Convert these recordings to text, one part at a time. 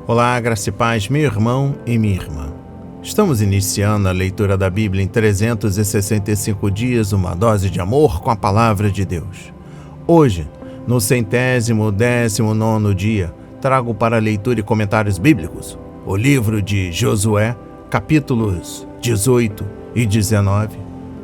Olá, graça e paz, meu irmão e minha irmã. Estamos iniciando a leitura da Bíblia em 365 dias, uma dose de amor com a Palavra de Deus. Hoje, no 119º dia, trago para leitura e comentários bíblicos o livro de Josué, capítulos 18 e 19,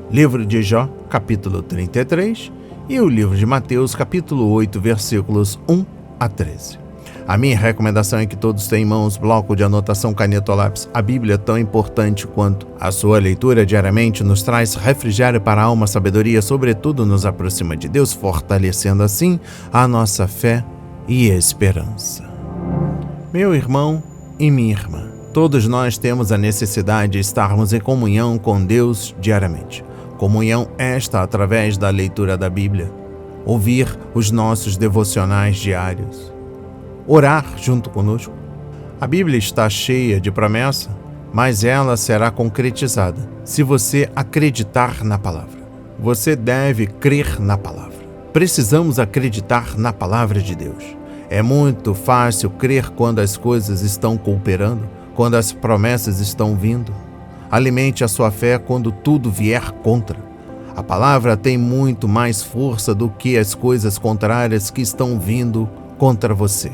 livro de Jó, capítulo 33, e o livro de Mateus, capítulo 8, versículos 1 a 13. A minha recomendação é que todos tenham em mãos bloco de anotação, caneta ou lápis. A Bíblia é tão importante quanto a sua leitura diariamente nos traz refrigério para a alma, sabedoria, sobretudo nos aproxima de Deus, fortalecendo assim a nossa fé e esperança. Meu irmão e minha irmã, todos nós temos a necessidade de estarmos em comunhão com Deus diariamente. Comunhão esta através da leitura da Bíblia, ouvir os nossos devocionais diários, orar junto conosco. A Bíblia está cheia de promessa, mas ela será concretizada se você acreditar na palavra. Você deve crer na palavra. Precisamos acreditar na palavra de Deus. É muito fácil crer quando as coisas estão cooperando, quando as promessas estão vindo. Alimente a sua fé quando tudo vier contra. A palavra tem muito mais força do que as coisas contrárias que estão vindo contra você.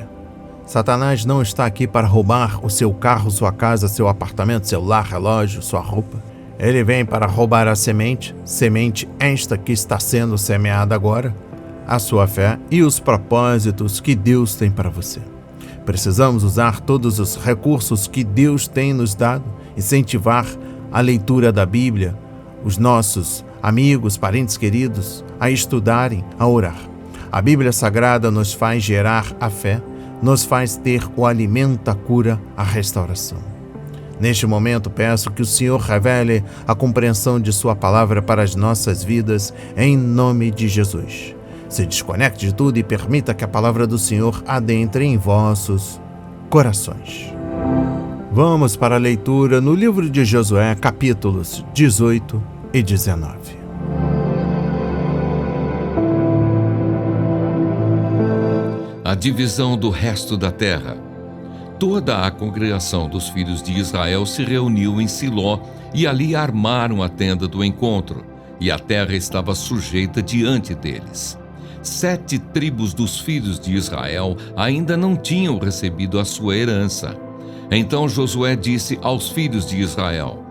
Satanás não está aqui para roubar o seu carro, sua casa, seu apartamento, seu lar, relógio, sua roupa. Ele vem para roubar a semente esta que está sendo semeada agora, a sua fé e os propósitos que Deus tem para você. Precisamos usar todos os recursos que Deus tem nos dado, incentivar a leitura da Bíblia, os nossos amigos, parentes queridos, a estudarem, a orar. A Bíblia Sagrada nos faz gerar a fé, nos faz ter o alimento, a cura, a restauração. Neste momento, peço que o Senhor revele a compreensão de sua palavra para as nossas vidas, em nome de Jesus. Se desconecte de tudo e permita que a palavra do Senhor adentre em vossos corações. Vamos para a leitura no livro de Josué, capítulos 18 e 19. A divisão do resto da terra. Toda a congregação dos filhos de Israel se reuniu em Siló e ali armaram a tenda do encontro, e a terra estava sujeita diante deles. 7 tribos dos filhos de Israel ainda não tinham recebido a sua herança. Então Josué disse aos filhos de Israel: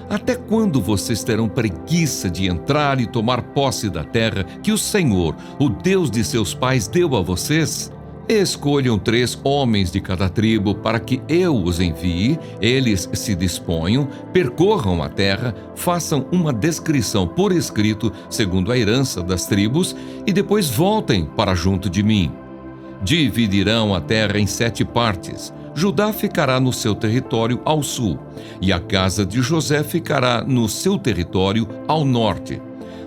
até quando vocês terão preguiça de entrar e tomar posse da terra que o Senhor, o Deus de seus pais, deu a vocês? Escolham 3 homens de cada tribo para que eu os envie, eles se disponham, percorram a terra, façam uma descrição por escrito, segundo a herança das tribos, e depois voltem para junto de mim. Dividirão a terra em 7 partes. Judá ficará no seu território ao sul, e a casa de José ficará no seu território ao norte.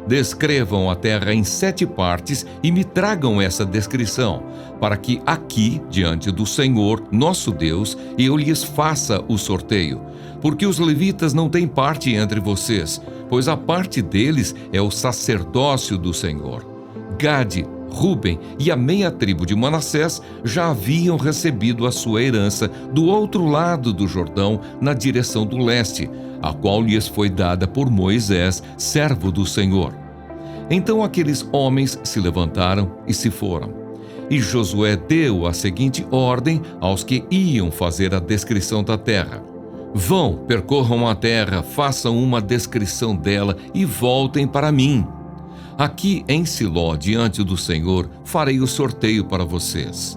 Descrevam a terra em 7 partes e me tragam essa descrição, para que aqui, diante do Senhor, nosso Deus, eu lhes faça o sorteio. Porque os levitas não têm parte entre vocês, pois a parte deles é o sacerdócio do Senhor. Gade, Ruben e a meia tribo de Manassés já haviam recebido a sua herança do outro lado do Jordão, na direção do leste, a qual lhes foi dada por Moisés, servo do Senhor. Então aqueles homens se levantaram e se foram. E Josué deu a seguinte ordem aos que iam fazer a descrição da terra: vão, percorram a terra, façam uma descrição dela e voltem para mim. Aqui em Siló, diante do Senhor, farei o sorteio para vocês.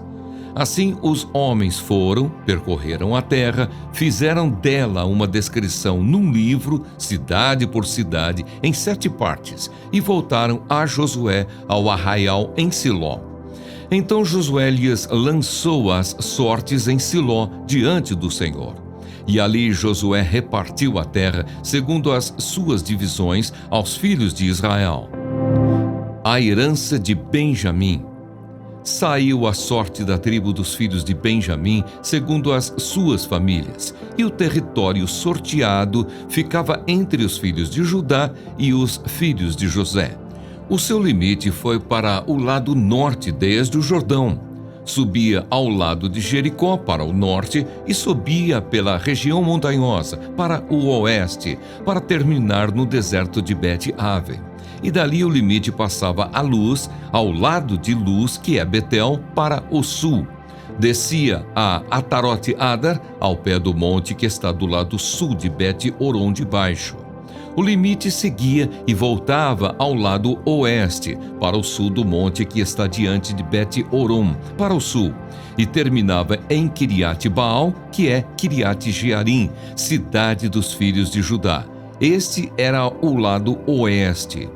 Assim os homens foram, percorreram a terra, fizeram dela uma descrição num livro, cidade por cidade, em 7 partes, e voltaram a Josué ao arraial em Siló. Então Josué lhes lançou as sortes em Siló, diante do Senhor. E ali Josué repartiu a terra, segundo as suas divisões, aos filhos de Israel. A herança de Benjamim. Saiu a sorte da tribo dos filhos de Benjamim, segundo as suas famílias, e o território sorteado ficava entre os filhos de Judá e os filhos de José. O seu limite foi para o lado norte, desde o Jordão. subia ao lado de Jericó para o norte e subia pela região montanhosa para o oeste, para terminar no deserto de Bet-Aven. E dali o limite passava a Luz, ao lado de Luz, que é Betel, para o sul. Descia a Atarote-Adar, ao pé do monte que está do lado sul de Bet-Horon de Baixo. O limite seguia e voltava ao lado oeste, para o sul do monte que está diante de Bet-Horon, para o sul, e terminava em Kiriat-Baal, que é Kiriat-Jearim, cidade dos filhos de Judá. Este era o lado oeste.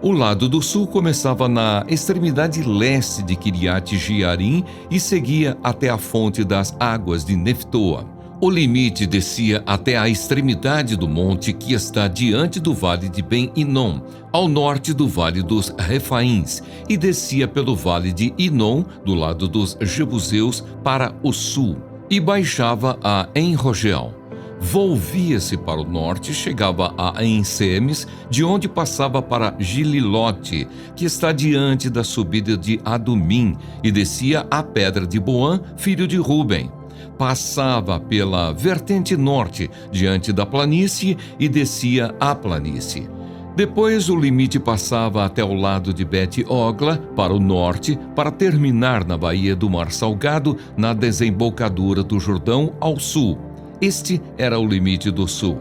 O lado do sul começava na extremidade leste de Kiriat-Jearim e seguia até a fonte das águas de Neftoa. O limite descia até a extremidade do monte que está diante do vale de Ben-Hinom, ao norte do vale dos Refaíns, e descia pelo vale de Hinom, do lado dos Jebuseus, para o sul, e baixava a En-Rogel. Volvia-se para o norte e chegava a En-Semes, de onde passava para Gililote, que está diante da subida de Adumim, e descia à pedra de Boã, filho de Ruben. Passava pela vertente norte, diante da planície, e descia à planície. Depois o limite passava até o lado de Bet-Ogla, para o norte, para terminar na baía do Mar Salgado, na desembocadura do Jordão, ao sul. Este era o limite do sul.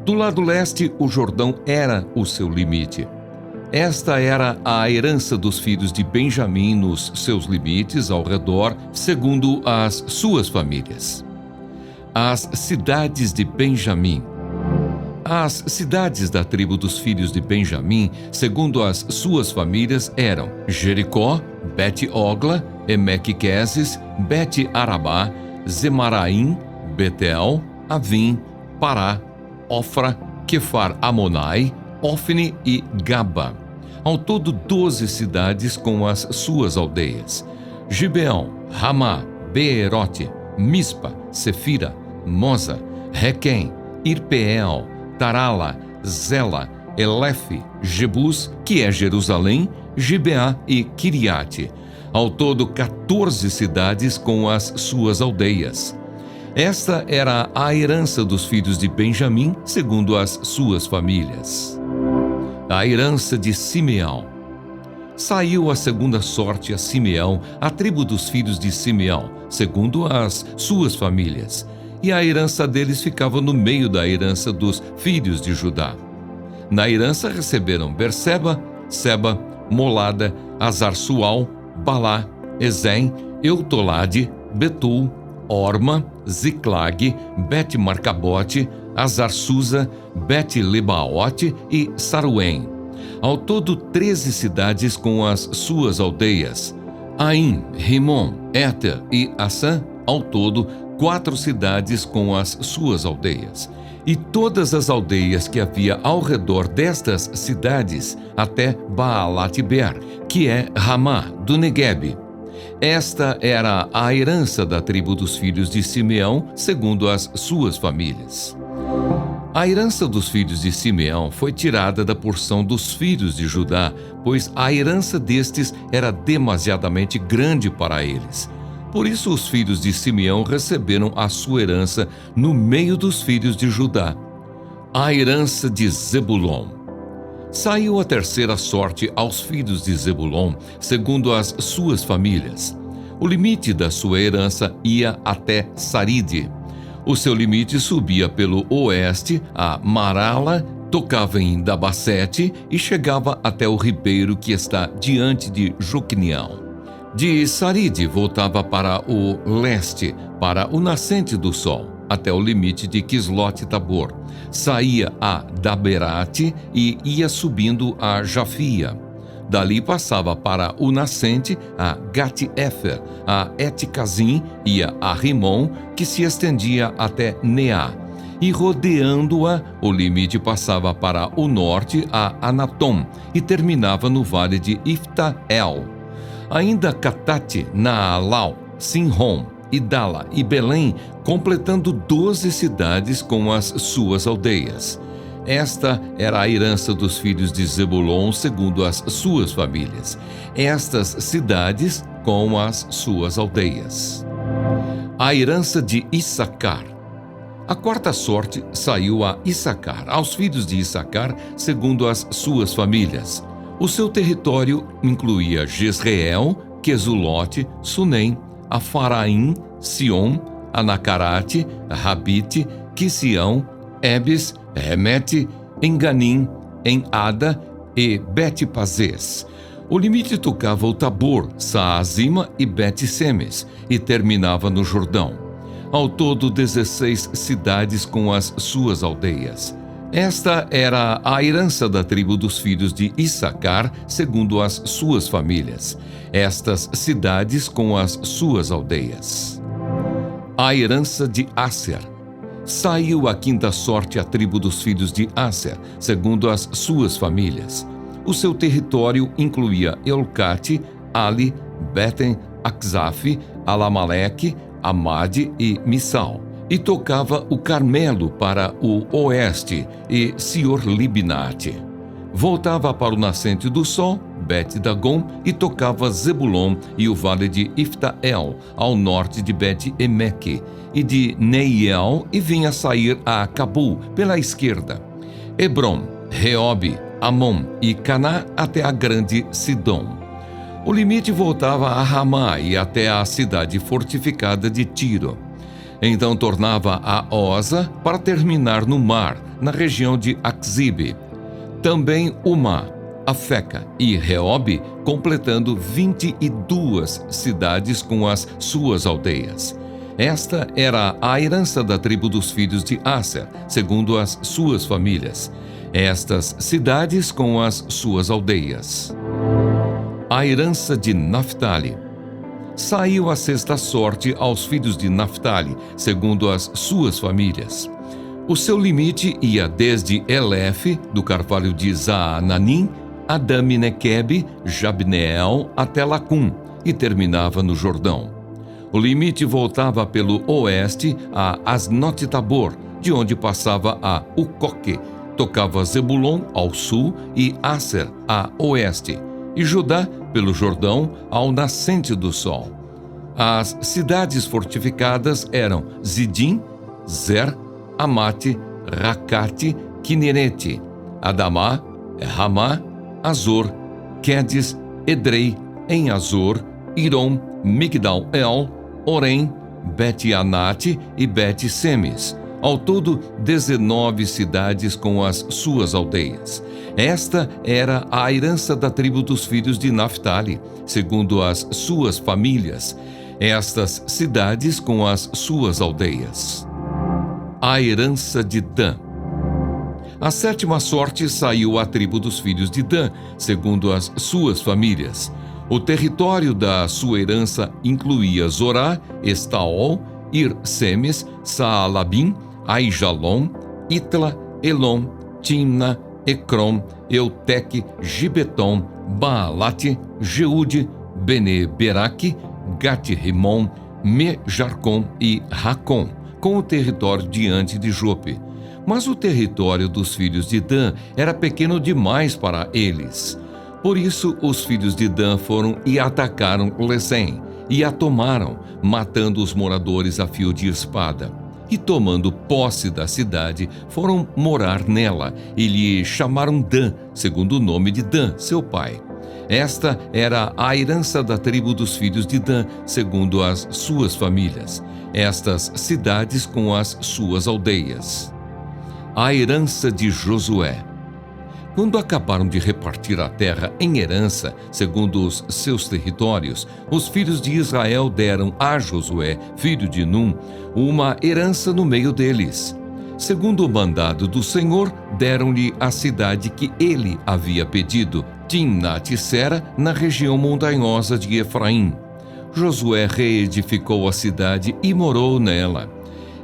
Do lado leste, o Jordão era o seu limite. Esta era a herança dos filhos de Benjamim nos seus limites ao redor, segundo as suas famílias. As cidades de Benjamim. As cidades da tribo dos filhos de Benjamim, segundo as suas famílias, eram Jericó, Bet-Ogla, Emeque-Queses, Bet-Arabá, Zemaraim, Betel, Avim, Pará, Ofra, Quefar-Amonai, Ofne e Gaba. Ao todo 12 cidades com as suas aldeias. Gibeão, Ramá, Beerote, Mispa, Sefira, Moza, Requém, Irpeel, Tarala, Zela, Elefe, Jebus, que é Jerusalém, Gibeá e Kiriate. Ao todo 14 cidades com as suas aldeias. Esta era a herança dos filhos de Benjamim, segundo as suas famílias. A herança de Simeão. Saiu a segunda sorte a Simeão, a tribo dos filhos de Simeão, segundo as suas famílias. E a herança deles ficava no meio da herança dos filhos de Judá. Na herança receberam Berseba, Seba, Molada, Azar-Sual, Balá, Ezém, Eutolade, Betul, Orma, Ziclag, Bet-Marcabote, Azar-Susa, Bet-Lebaote e Saruém. Ao todo 13 cidades com as suas aldeias. Aim, Rimon, Éter e Assã, ao todo 4 cidades com as suas aldeias. E todas as aldeias que havia ao redor destas cidades, até Baalat-Ber, que é Ramá, do Neguebe. Esta era a herança da tribo dos filhos de Simeão, segundo as suas famílias. A herança dos filhos de Simeão foi tirada da porção dos filhos de Judá, pois a herança destes era demasiadamente grande para eles. Por isso os filhos de Simeão receberam a sua herança no meio dos filhos de Judá. A herança de Zebulon. Saiu a terceira sorte aos filhos de Zebulon, segundo as suas famílias. O limite da sua herança ia até Saride. O seu limite subia pelo oeste a Marala, tocava em Dabasete e chegava até o ribeiro que está diante de Joquinião. De Saride voltava para o leste, para o nascente do sol, até o limite de Quislote-Tabor. Saía a Daberate e ia subindo a Jafia. Dali passava para o nascente a Gat-Efer, a Eticazim, ia a Rimon, que se estendia até Neá. E rodeando-a, o limite passava para o norte a Anatom e terminava no vale de Ifta-El. Ainda Catate, Naalau, Sinrom, Idala e Belém, completando 12 cidades com as suas aldeias. Esta era a herança dos filhos de Zebulon segundo as suas famílias. Estas cidades com as suas aldeias. A herança de Issacar. A quarta sorte saiu a Issacar, aos filhos de Issacar, segundo as suas famílias. O seu território incluía Jezreel, Quesulote, Sunem, Afaraim, Sion, Anacarate, Rabite, Quisião, Ebes, Remete, Enganim, Enada e Bet-Pazes. O limite tocava o Tabor, Saazima e Bet-Semes e terminava no Jordão. Ao todo, 16 cidades com as suas aldeias. Esta era a herança da tribo dos filhos de Issacar, segundo as suas famílias. Estas cidades com as suas aldeias. A herança de Asser. Saiu a quinta sorte à tribo dos filhos de Asser, segundo as suas famílias. O seu território incluía Elcate, Ali, Beten, Aczaf, Alamaleque, Amade e Missal, e tocava o Carmelo para o oeste e Sior-Libnate. Voltava para o nascente do sol, Bet-Dagom, e tocava Zebulon e o vale de Iftael, ao norte de Bet-Emeque, e de Neiel, e vinha sair a Cabul, pela esquerda. Hebron, Reobe, Amon e Caná até a grande Sidom. O limite voltava a Ramá e até a cidade fortificada de Tiro. Então tornava a Oza para terminar no mar, na região de Axibe. Também Umá, Afeca e Reobe, completando 22 cidades com as suas aldeias. Esta era a herança da tribo dos filhos de Asser, segundo as suas famílias. Estas cidades com as suas aldeias. A herança de Naftali. Saiu a sexta sorte aos filhos de Naftali, segundo as suas famílias. O seu limite ia desde Elef, do carvalho de Zaananim, Adami-Nequebe, Jabneel até Lacum, e terminava no Jordão. O limite voltava pelo oeste a Asnot-Tabor, de onde passava a Ucoque, tocava Zebulon ao sul e Asser a oeste, e Judá pelo Jordão ao nascente do sol. As cidades fortificadas eram Zidim, Zer, Amate, Racate, Quinerete, Adamá, Ramá, Azor, Quedes, Edrei, em Azor, Irom, Migdal-El, Orem, Bet-Anate e Bet-Semes. Ao todo, 19 cidades com as suas aldeias. Esta era a herança da tribo dos filhos de Naftali, segundo as suas famílias. Estas cidades com as suas aldeias. A herança de Dan. A sétima sorte saiu à tribo dos filhos de Dan, segundo as suas famílias. O território da sua herança incluía Zorá, Estaol, Ir-Semes, Saalabim, Aijalon, Itla, Elon, Timna, Ecrom, Euteque, Gibeton, Baalate, Jeude, Bene-Beraque, Gat-Rimon, Me-Jarcom e Racom, com o território diante de Jope. Mas o território dos filhos de Dan era pequeno demais para eles. Por isso, os filhos de Dan foram e atacaram Lesem, e a tomaram, matando os moradores a fio de espada. E tomando posse da cidade, foram morar nela, e lhe chamaram Dan, segundo o nome de Dan, seu pai. Esta era a herança da tribo dos filhos de Dan, segundo as suas famílias. Estas cidades com as suas aldeias. A herança de Josué. Quando acabaram de repartir a terra em herança, segundo os seus territórios, os filhos de Israel deram a Josué, filho de Num, uma herança no meio deles. Segundo o mandado do Senhor, deram-lhe a cidade que ele havia pedido, Timnat-Sera, na região montanhosa de Efraim. Josué reedificou a cidade e morou nela.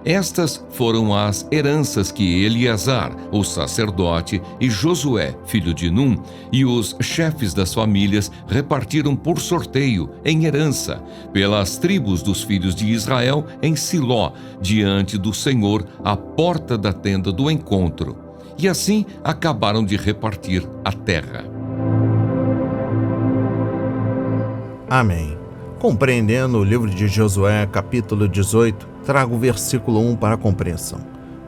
Estas foram as heranças que Eleazar, o sacerdote, e Josué, filho de Num, e os chefes das famílias repartiram por sorteio, em herança, pelas tribos dos filhos de Israel em Siló, diante do Senhor, à porta da tenda do encontro. e assim acabaram de repartir a terra. Amém. Compreendendo o livro de Josué, capítulo 18, trago o versículo 1 para a compreensão.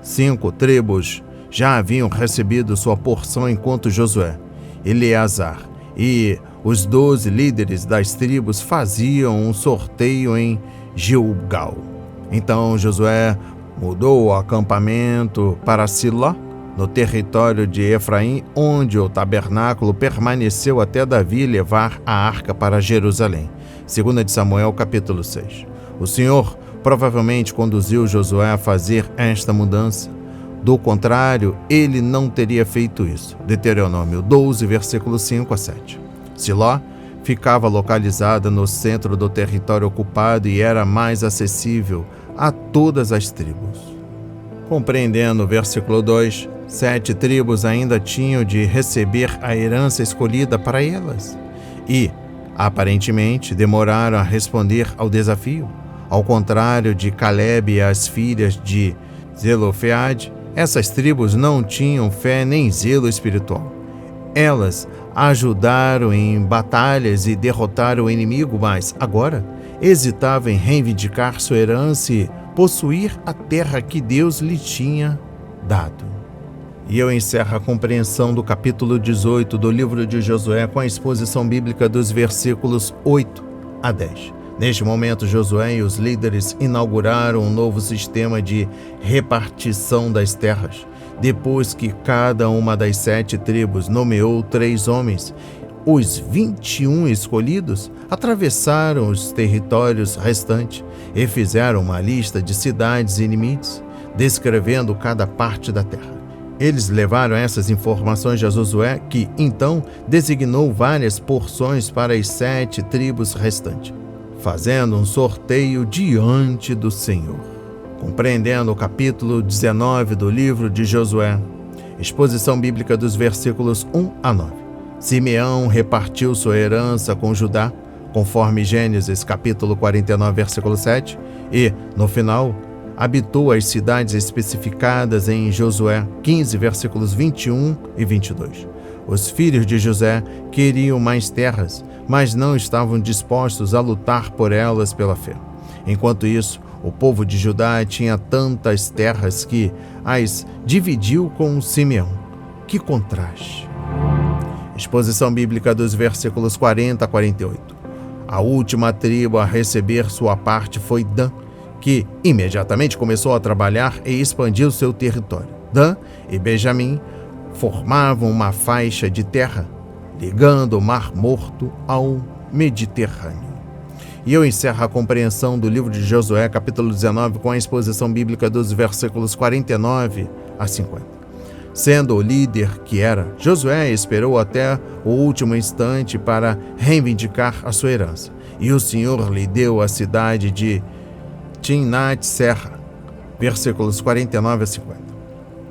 5 tribos já haviam recebido sua porção enquanto Josué, Eleazar e os 12 líderes das tribos faziam um sorteio em Gilgal. Então Josué mudou o acampamento para Siló, no território de Efraim, onde o tabernáculo permaneceu até Davi levar a arca para Jerusalém. 2 Samuel, capítulo 6. O Senhor provavelmente conduziu Josué a fazer esta mudança. Do contrário, ele não teria feito isso. Deuteronômio 12, versículos 5 a 7. Siló ficava localizada no centro do território ocupado e era mais acessível a todas as tribos. Compreendendo o versículo 2, 7 tribos ainda tinham de receber a herança escolhida para elas e, aparentemente, demoraram a responder ao desafio. Ao contrário de Calebe e as filhas de Zelofeade, essas tribos não tinham fé nem zelo espiritual. Elas ajudaram em batalhas e derrotaram o inimigo, mas agora hesitavam em reivindicar sua herança e possuir a terra que Deus lhe tinha dado. E eu encerro a compreensão do capítulo 18 do livro de Josué com a exposição bíblica dos versículos 8 a 10. Neste momento, Josué e os líderes inauguraram um novo sistema de repartição das terras. Depois que cada uma das 7 tribos nomeou 3 homens, os 21 escolhidos atravessaram os territórios restantes e fizeram uma lista de cidades e limites, descrevendo cada parte da terra. Eles levaram essas informações a Josué, que então designou várias porções para as 7 tribos restantes, fazendo um sorteio diante do Senhor. Compreendendo o capítulo 19 do livro de Josué, exposição bíblica dos versículos 1 a 9. Simeão repartiu sua herança com Judá, conforme Gênesis capítulo 49, versículo 7, e, no final, habitou as cidades especificadas em Josué 15, versículos 21 e 22. Os filhos de José queriam mais terras, mas não estavam dispostos a lutar por elas pela fé. Enquanto isso, o povo de Judá tinha tantas terras que as dividiu com Simeão. Que contraste! Exposição bíblica dos versículos 40 a 48. A última tribo a receber sua parte foi Dan, que imediatamente começou a trabalhar e expandiu seu território. Dan e Benjamim formavam uma faixa de terra, ligando o Mar Morto ao Mediterrâneo. E eu encerro a compreensão do livro de Josué, capítulo 19, com a exposição bíblica dos versículos 49 a 50. Sendo o líder que era, Josué esperou até o último instante para reivindicar a sua herança. E o Senhor lhe deu a cidade de Timnat-Serra, versículos 49 a 50.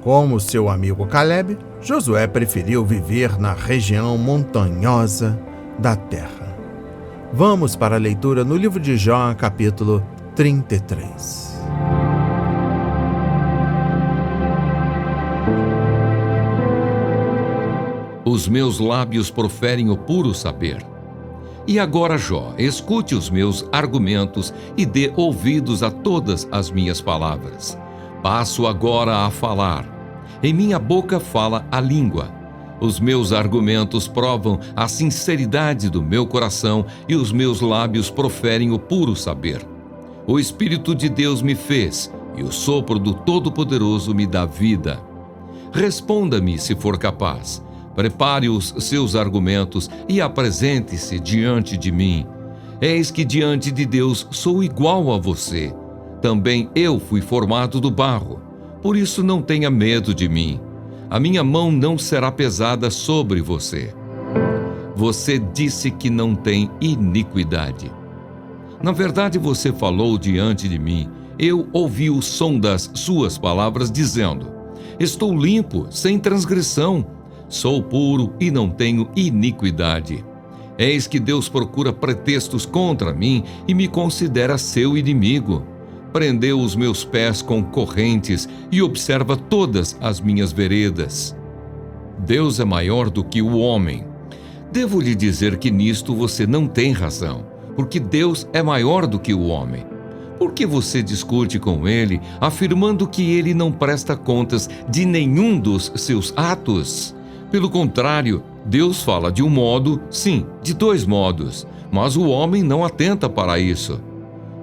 Como seu amigo Calebe, Josué preferiu viver na região montanhosa da terra. Vamos para a leitura no livro de Jó, capítulo 33. Os meus lábios proferem o puro saber. E agora, Jó, escute os meus argumentos e dê ouvidos a todas as minhas palavras. Passo agora a falar. Em minha boca fala a língua. Os meus argumentos provam a sinceridade do meu coração e os meus lábios proferem o puro saber. O Espírito de Deus me fez e o sopro do Todo-Poderoso me dá vida. Responda-me se for capaz. Prepare os seus argumentos e apresente-se diante de mim. Eis que diante de Deus sou igual a você. Também eu fui formado do barro. Por isso não tenha medo de mim. A minha mão não será pesada sobre você. Você disse que não tem iniquidade. Na verdade, você falou diante de mim. Eu ouvi o som das suas palavras dizendo: estou limpo, sem transgressão. Sou puro e não tenho iniquidade. Eis que Deus procura pretextos contra mim e me considera seu inimigo. prendeu os meus pés com correntes e observa todas as minhas veredas. Deus é maior do que o homem. Devo lhe dizer que nisto você não tem razão, porque Deus é maior do que o homem. Por que você discute com ele, afirmando que ele não presta contas de nenhum dos seus atos? Pelo contrário, Deus fala de um modo, sim, de dois modos, mas o homem não atenta para isso.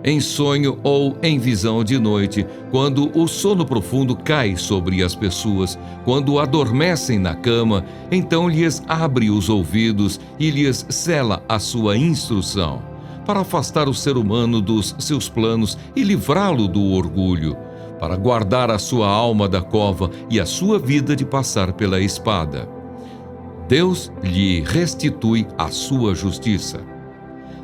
Em sonho ou em visão de noite, quando o sono profundo cai sobre as pessoas, quando adormecem na cama, então lhes abre os ouvidos e lhes cela a sua instrução, para afastar o ser humano dos seus planos e livrá-lo do orgulho, para guardar a sua alma da cova e a sua vida de passar pela espada. Deus lhe restitui a sua justiça.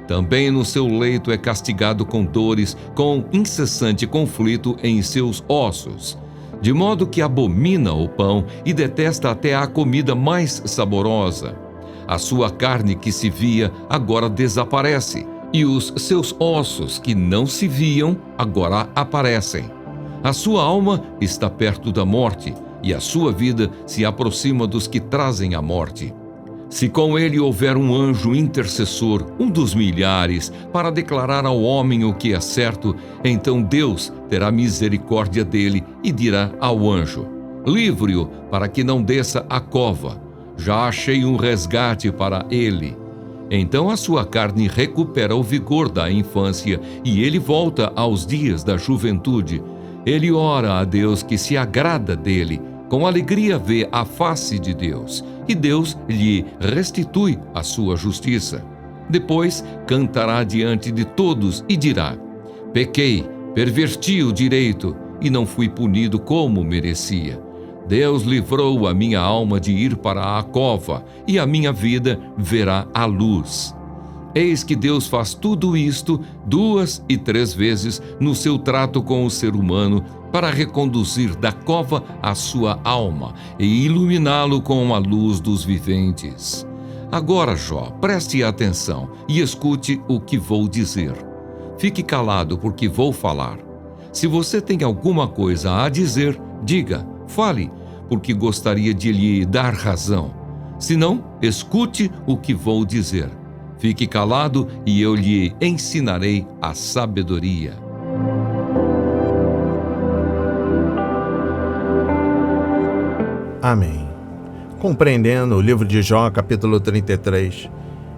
Também no seu leito é castigado com dores, com incessante conflito em seus ossos, de modo que abomina o pão e detesta até a comida mais saborosa. A sua carne que se via agora desaparece, e os seus ossos que não se viam agora aparecem. A sua alma está perto da morte, e a sua vida se aproxima dos que trazem a morte. Se com ele houver um anjo intercessor, um dos milhares, para declarar ao homem o que é certo, então Deus terá misericórdia dele e dirá ao anjo: livre-o para que não desça à cova. Já achei um resgate para ele. Então a sua carne recupera o vigor da infância e ele volta aos dias da juventude. Ele ora a Deus que se agrada dele, com alegria vê a face de Deus, e Deus lhe restitui a sua justiça. Depois cantará diante de todos e dirá: pequei, perverti o direito, e não fui punido como merecia. Deus livrou a minha alma de ir para a cova, e a minha vida verá a luz. Eis que Deus faz tudo isto 2 e 3 vezes no seu trato com o ser humano, para reconduzir da cova a sua alma e iluminá-lo com a luz dos viventes. Agora, Jó, preste atenção e escute o que vou dizer. Fique calado, porque vou falar. Se você tem alguma coisa a dizer, diga, fale, porque gostaria de lhe dar razão. Se não, escute o que vou dizer. Fique calado e eu lhe ensinarei a sabedoria. Amém. Compreendendo o livro de Jó, capítulo 33,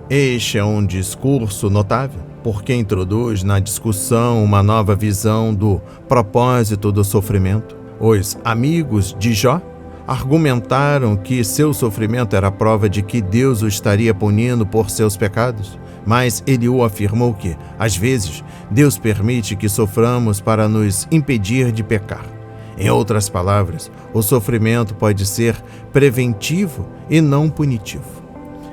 este é um discurso notável, porque introduz na discussão uma nova visão do propósito do sofrimento. Os amigos de Jó argumentaram que seu sofrimento era prova de que Deus o estaria punindo por seus pecados, mas Eliú afirmou que, às vezes, Deus permite que soframos para nos impedir de pecar. Em outras palavras, o sofrimento pode ser preventivo e não punitivo.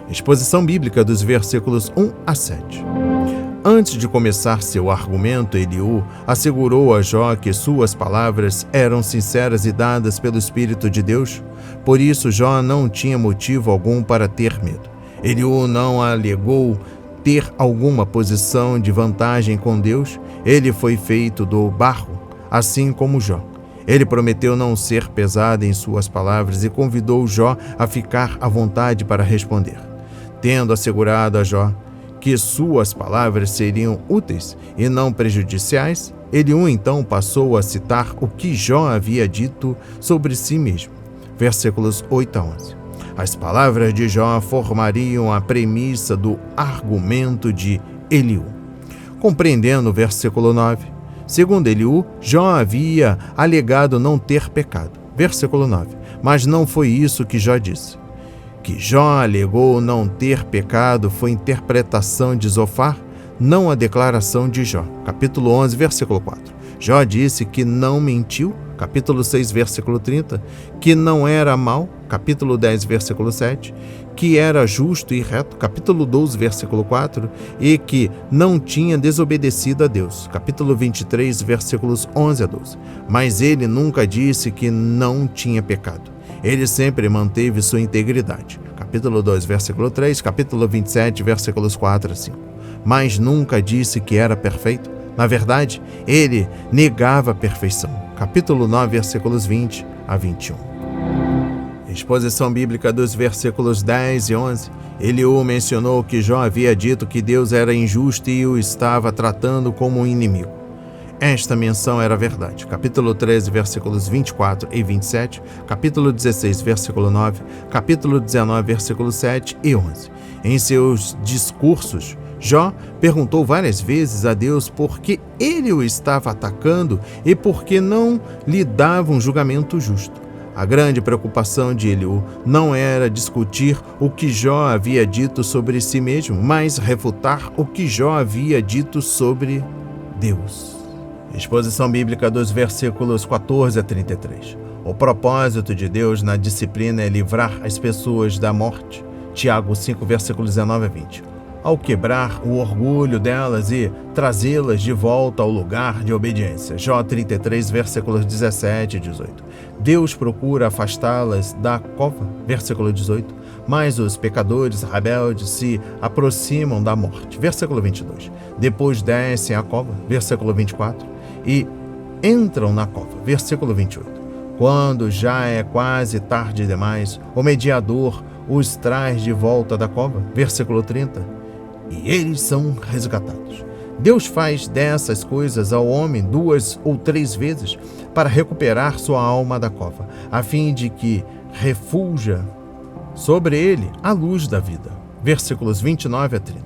Exposição bíblica dos versículos 1 a 7. Antes de começar seu argumento, Eliú assegurou a Jó que suas palavras eram sinceras e dadas pelo Espírito de Deus. Por isso, Jó não tinha motivo algum para ter medo. Eliú não alegou ter alguma posição de vantagem com Deus. Ele foi feito do barro, assim como Jó. Ele prometeu não ser pesado em suas palavras e convidou Jó a ficar à vontade para responder. Tendo assegurado a Jó que suas palavras seriam úteis e não prejudiciais, Eliú então passou a citar o que Jó havia dito sobre si mesmo. Versículos 8 a 11. As palavras de Jó formariam a premissa do argumento de Eliú. Compreendendo o versículo 9, segundo Eliú, Jó havia alegado não ter pecado. Versículo 9. Mas não foi isso que Jó disse. Que Jó alegou não ter pecado foi interpretação de Zofar, não a declaração de Jó. Capítulo 11, versículo 4. Jó disse que não mentiu. Capítulo 6, versículo 30. Que não era mau. Capítulo 10, versículo 7. Que era justo e reto. Capítulo 12, versículo 4. E que não tinha desobedecido a Deus. Capítulo 23, versículos 11 a 12. Mas ele nunca disse que não tinha pecado. Ele sempre manteve sua integridade. Capítulo 2, versículo 3, capítulo 27, versículos 4 a 5. Mas nunca disse que era perfeito. Na verdade, ele negava a perfeição. Capítulo 9, versículos 20 a 21. Exposição bíblica dos versículos 10 e 11. Eliú mencionou que Jó havia dito que Deus era injusto e o estava tratando como um inimigo. Esta menção era verdade. Capítulo 13, versículos 24 e 27, capítulo 16, versículo 9, capítulo 19, versículos 7 e 11. Em seus discursos, Jó perguntou várias vezes a Deus por que ele o estava atacando e por que não lhe dava um julgamento justo. A grande preocupação de Eliú não era discutir o que Jó havia dito sobre si mesmo, mas refutar o que Jó havia dito sobre Deus. Exposição bíblica dos versículos 14 a 33. O propósito de Deus na disciplina é livrar as pessoas da morte. Tiago 5, versículos 19 a 20. Ao quebrar o orgulho delas e trazê-las de volta ao lugar de obediência. Jó 33, versículos 17 e 18. Deus procura afastá-las da cova. Versículo 18. Mas os pecadores rebeldes se aproximam da morte. Versículo 22. Depois descem à cova. Versículo 24. E entram na cova. Versículo 28. Quando já é quase tarde demais, o mediador os traz de volta da cova. Versículo 30. E eles são resgatados. Deus faz dessas coisas ao homem 2 ou 3 vezes para recuperar sua alma da cova, a fim de que refulja sobre ele a luz da vida. Versículos 29 a 30.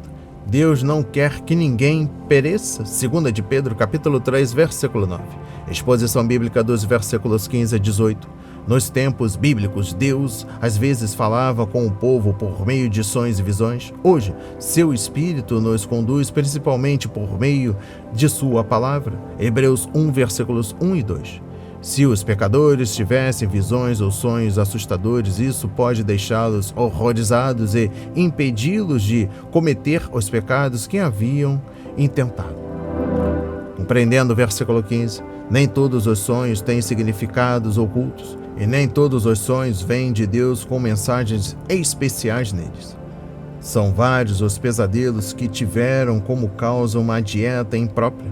Deus não quer que ninguém pereça. 2 de Pedro, capítulo 3, versículo 9. Exposição bíblica dos versículos 15 a 18. Nos tempos bíblicos, Deus às vezes falava com o povo por meio de sonhos e visões. Hoje, seu Espírito nos conduz principalmente por meio de sua palavra. Hebreus 1, versículos 1 e 2. Se os pecadores tivessem visões ou sonhos assustadores, isso pode deixá-los horrorizados e impedi-los de cometer os pecados que haviam intentado. Compreendendo o versículo 15, nem todos os sonhos têm significados ocultos, e nem todos os sonhos vêm de Deus com mensagens especiais neles. São vários os pesadelos que tiveram como causa uma dieta imprópria.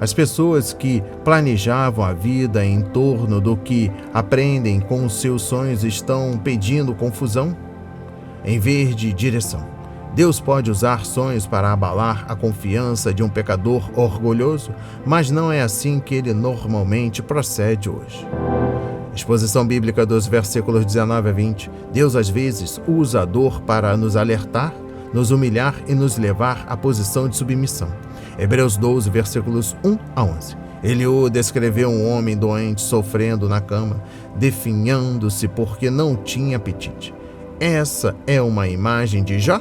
As pessoas que planejavam a vida em torno do que aprendem com os seus sonhos estão pedindo confusão em vez de direção. Deus pode usar sonhos para abalar a confiança de um pecador orgulhoso, mas não é assim que ele normalmente procede hoje. Exposição bíblica dos versículos 19 a 20. Deus às vezes usa a dor para nos alertar, nos humilhar e nos levar à posição de submissão. Hebreus 12, versículos 1 a 11. Eliú descreveu um homem doente sofrendo na cama, definhando-se porque não tinha apetite. Essa é uma imagem de Jó?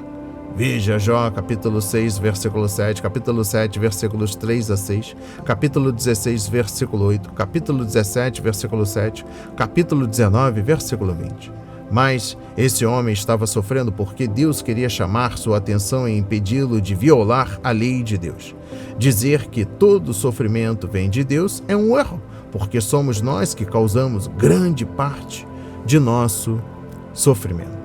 Veja Jó, capítulo 6, versículo 7, capítulo 7, versículos 3 a 6, capítulo 16, versículo 8, capítulo 17, versículo 7, capítulo 19, versículo 20. Mas esse homem estava sofrendo porque Deus queria chamar sua atenção e impedi-lo de violar a lei de Deus. Dizer que todo sofrimento vem de Deus é um erro, porque somos nós que causamos grande parte de nosso sofrimento.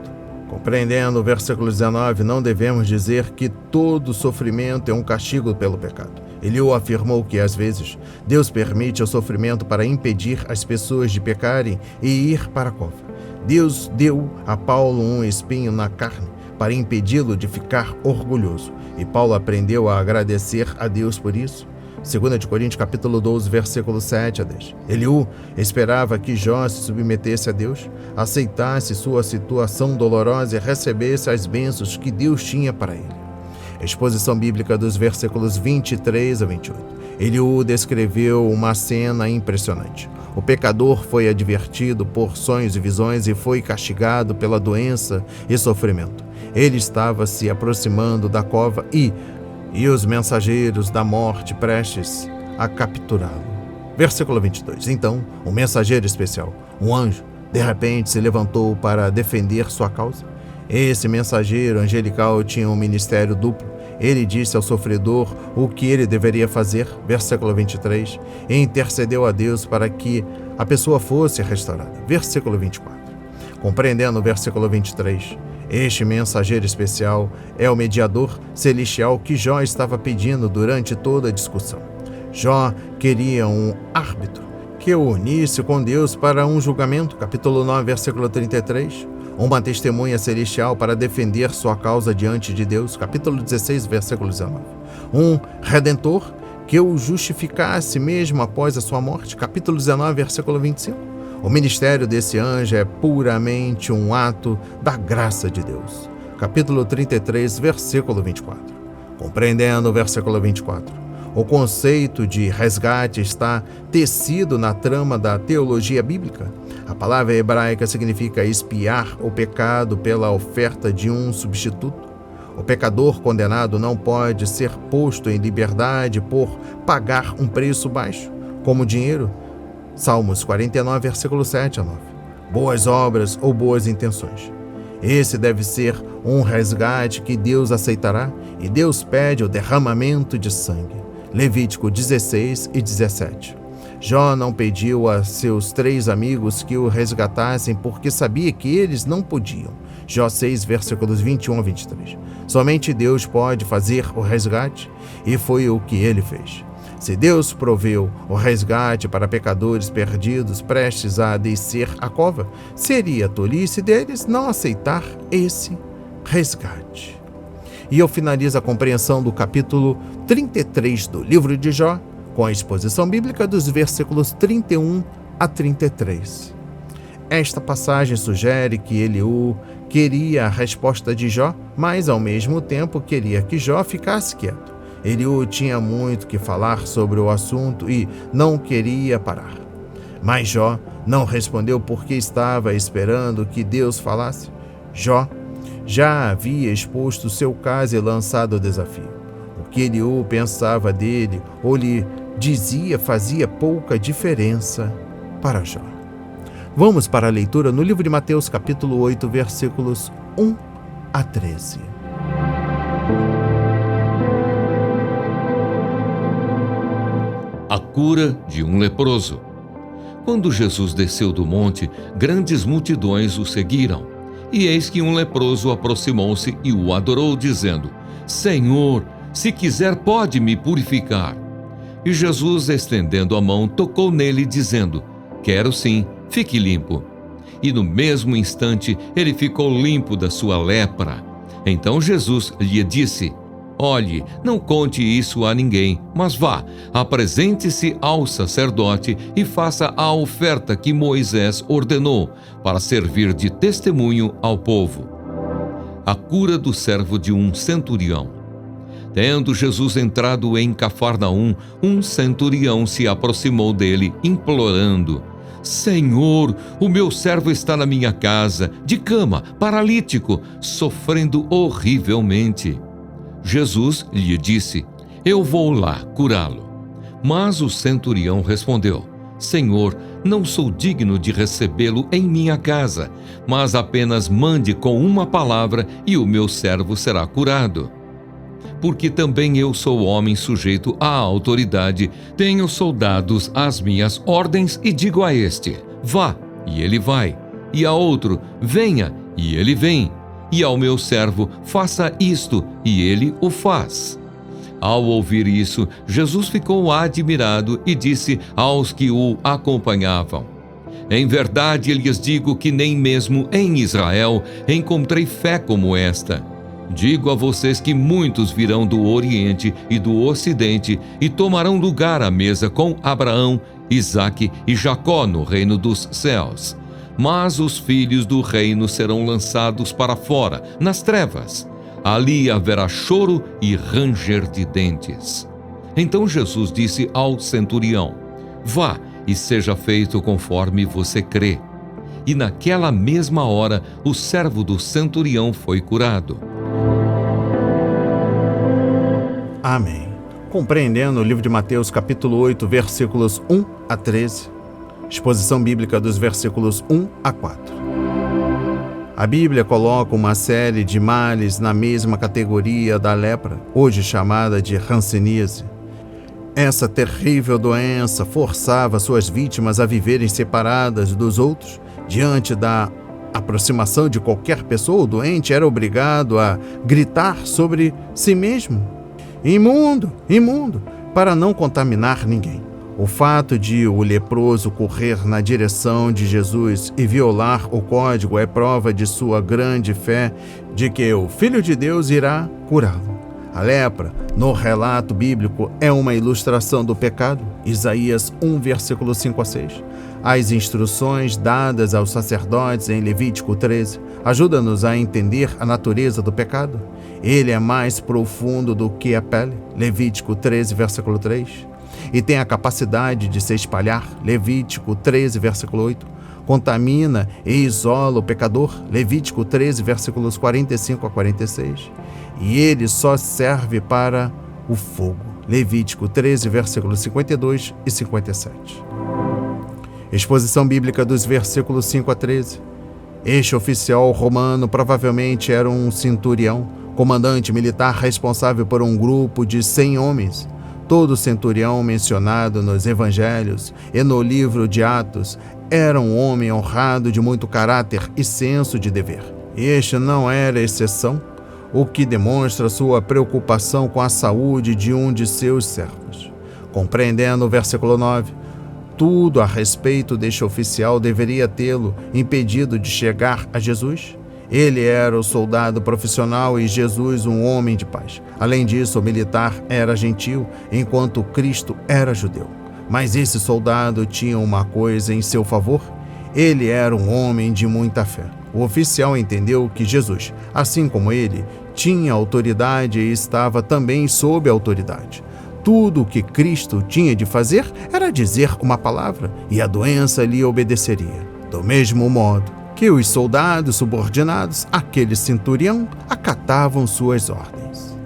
Compreendendo o versículo 19, não devemos dizer que todo sofrimento é um castigo pelo pecado. Eliú afirmou que, às vezes, Deus permite o sofrimento para impedir as pessoas de pecarem e ir para a cova. Deus deu a Paulo um espinho na carne para impedi-lo de ficar orgulhoso, e Paulo aprendeu a agradecer a Deus por isso. 2 Coríntios capítulo 12, versículo 7 a 10. Eliú esperava que Jó se submetesse a Deus, aceitasse sua situação dolorosa e recebesse as bênçãos que Deus tinha para ele. Exposição bíblica dos versículos 23 a 28. Eliú descreveu uma cena impressionante. O pecador foi advertido por sonhos e visões e foi castigado pela doença e sofrimento. Ele estava se aproximando da cova e os mensageiros da morte prestes a capturá-lo. Versículo 22. Então, um mensageiro especial, um anjo, de repente se levantou para defender sua causa. Esse mensageiro angelical tinha um ministério duplo. Ele disse ao sofredor o que ele deveria fazer, versículo 23, e intercedeu a Deus para que a pessoa fosse restaurada. Versículo 24. Compreendendo o versículo 23, Este mensageiro especial é o mediador celestial que Jó estava pedindo durante toda a discussão. Jó queria um árbitro que o unisse com Deus para um julgamento, capítulo 9, versículo 33. Uma testemunha celestial para defender sua causa diante de Deus, capítulo 16, versículo 19. Um redentor que o justificasse mesmo após a sua morte, capítulo 19, versículo 25. O ministério desse anjo é puramente um ato da graça de Deus. Capítulo 33, versículo 24. Compreendendo o versículo 24, o conceito de resgate está tecido na trama da teologia bíblica. A palavra hebraica significa expiar o pecado pela oferta de um substituto. O pecador condenado não pode ser posto em liberdade por pagar um preço baixo, como dinheiro. Salmos 49, versículo 7 a 9. Boas obras ou boas intenções. Esse deve ser um resgate que Deus aceitará, e Deus pede o derramamento de sangue. Levítico 16 e 17. Jó não pediu a seus 3 amigos que o resgatassem porque sabia que eles não podiam. Jó 6, versículos 21 a 23. Somente Deus pode fazer o resgate, e foi o que ele fez. Se Deus proveu o resgate para pecadores perdidos prestes a descer a cova, seria tolice deles não aceitar esse resgate. E eu finalizo a compreensão do capítulo 33 do livro de Jó, com a exposição bíblica dos versículos 31 a 33. Esta passagem sugere que Eliú queria a resposta de Jó, mas ao mesmo tempo queria que Jó ficasse quieto. Eliú tinha muito que falar sobre o assunto e não queria parar. Mas Jó não respondeu porque estava esperando que Deus falasse. Jó já havia exposto seu caso e lançado o desafio. O que Eliú pensava dele ou lhe dizia fazia pouca diferença para Jó. Vamos para a leitura no livro de Mateus, capítulo 8, versículos 1 a 13. A cura de um leproso. Quando Jesus desceu do monte, grandes multidões o seguiram. E eis que um leproso aproximou-se e o adorou, dizendo: Senhor, se quiser, pode me purificar. E Jesus, estendendo a mão, tocou nele, dizendo: Quero sim, fique limpo. E no mesmo instante ele ficou limpo da sua lepra. Então Jesus lhe disse: Olhe, não conte isso a ninguém, mas vá, apresente-se ao sacerdote e faça a oferta que Moisés ordenou, para servir de testemunho ao povo. A cura do servo de um centurião. Tendo Jesus entrado em Cafarnaum, um centurião se aproximou dele, implorando: Senhor, o meu servo está na minha casa, de cama, paralítico, sofrendo horrivelmente. Jesus lhe disse: Eu vou lá curá-lo. Mas o centurião respondeu: Senhor, não sou digno de recebê-lo em minha casa, mas apenas mande com uma palavra e o meu servo será curado. Porque também eu sou homem sujeito à autoridade, tenho soldados às minhas ordens e digo a este: vá, e ele vai, e a outro: venha, e ele vem. E ao meu servo, faça isto, e ele o faz. Ao ouvir isso, Jesus ficou admirado e disse aos que o acompanhavam: Em verdade lhes digo que nem mesmo em Israel encontrei fé como esta. Digo a vocês que muitos virão do Oriente e do Ocidente e tomarão lugar à mesa com Abraão, Isaque e Jacó no reino dos céus. Mas os filhos do reino serão lançados para fora, nas trevas. Ali haverá choro e ranger de dentes. Então Jesus disse ao centurião: Vá e seja feito conforme você crê. E naquela mesma hora, o servo do centurião foi curado. Amém. Compreendendo o livro de Mateus, capítulo 8, versículos 1 a 13. Exposição bíblica dos versículos 1 a 4. A Bíblia coloca uma série de males na mesma categoria da lepra, hoje chamada de hanseníase. Essa terrível doença forçava suas vítimas a viverem separadas dos outros diante da A aproximação de qualquer pessoa doente era obrigado a gritar sobre si mesmo: imundo, imundo, para não contaminar ninguém. O fato de o leproso correr na direção de Jesus e violar o código é prova de sua grande fé de que o Filho de Deus irá curá-lo. A lepra, no relato bíblico, é uma ilustração do pecado. Isaías 1, versículo 5 a 6. As instruções dadas aos sacerdotes em Levítico 13 ajudam-nos a entender a natureza do pecado. Ele é mais profundo do que a pele. Levítico 13, versículo 3. E tem a capacidade de se espalhar. Levítico 13, versículo 8. Contamina e isola o pecador. Levítico 13, versículos 45 a 46. E ele só serve para o fogo. Levítico 13, versículos 52 e 57. Exposição bíblica dos versículos 5 a 13. Este oficial romano provavelmente era um centurião, comandante militar responsável por um grupo de 100 homens. Todo centurião mencionado nos evangelhos e no livro de Atos era um homem honrado de muito caráter e senso de dever. Este não era exceção, o que demonstra sua preocupação com a saúde de um de seus servos. Compreendendo o versículo 9, tudo a respeito deste oficial deveria tê-lo impedido de chegar a Jesus. Ele era o soldado profissional e Jesus um homem de paz. Além disso, o militar era gentil, enquanto Cristo era judeu. Mas esse soldado tinha uma coisa em seu favor: ele era um homem de muita fé. O oficial entendeu que Jesus, assim como ele, tinha autoridade e estava também sob autoridade. Tudo o que Cristo tinha de fazer era dizer uma palavra e a doença lhe obedeceria. Do mesmo modo que os soldados subordinados àquele centurião acatavam suas ordens.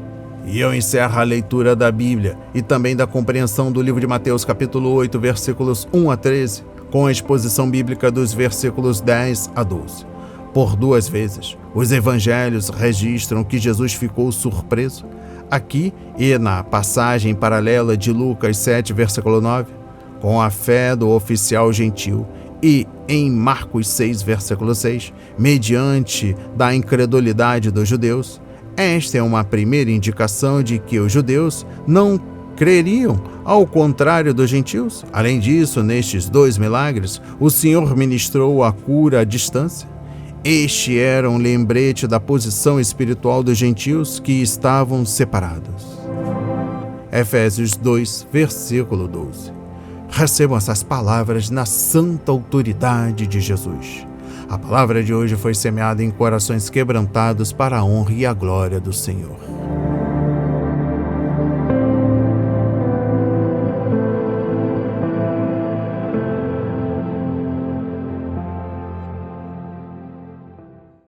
E eu encerro a leitura da Bíblia e também da compreensão do livro de Mateus capítulo 8, versículos 1 a 13, com a exposição bíblica dos versículos 10 a 12. Por 2 vezes, os evangelhos registram que Jesus ficou surpreso. Aqui e na passagem paralela de Lucas 7, versículo 9, com a fé do oficial gentil, e em Marcos 6, versículo 6, mediante da incredulidade dos judeus. Esta é uma primeira indicação de que os judeus não creriam, ao contrário dos gentios. Além disso, nestes 2 milagres, o Senhor ministrou a cura à distância. Este era um lembrete da posição espiritual dos gentios que estavam separados. Efésios 2, versículo 12. Recebam essas palavras na santa autoridade de Jesus. A palavra de hoje foi semeada em corações quebrantados para a honra e a glória do Senhor.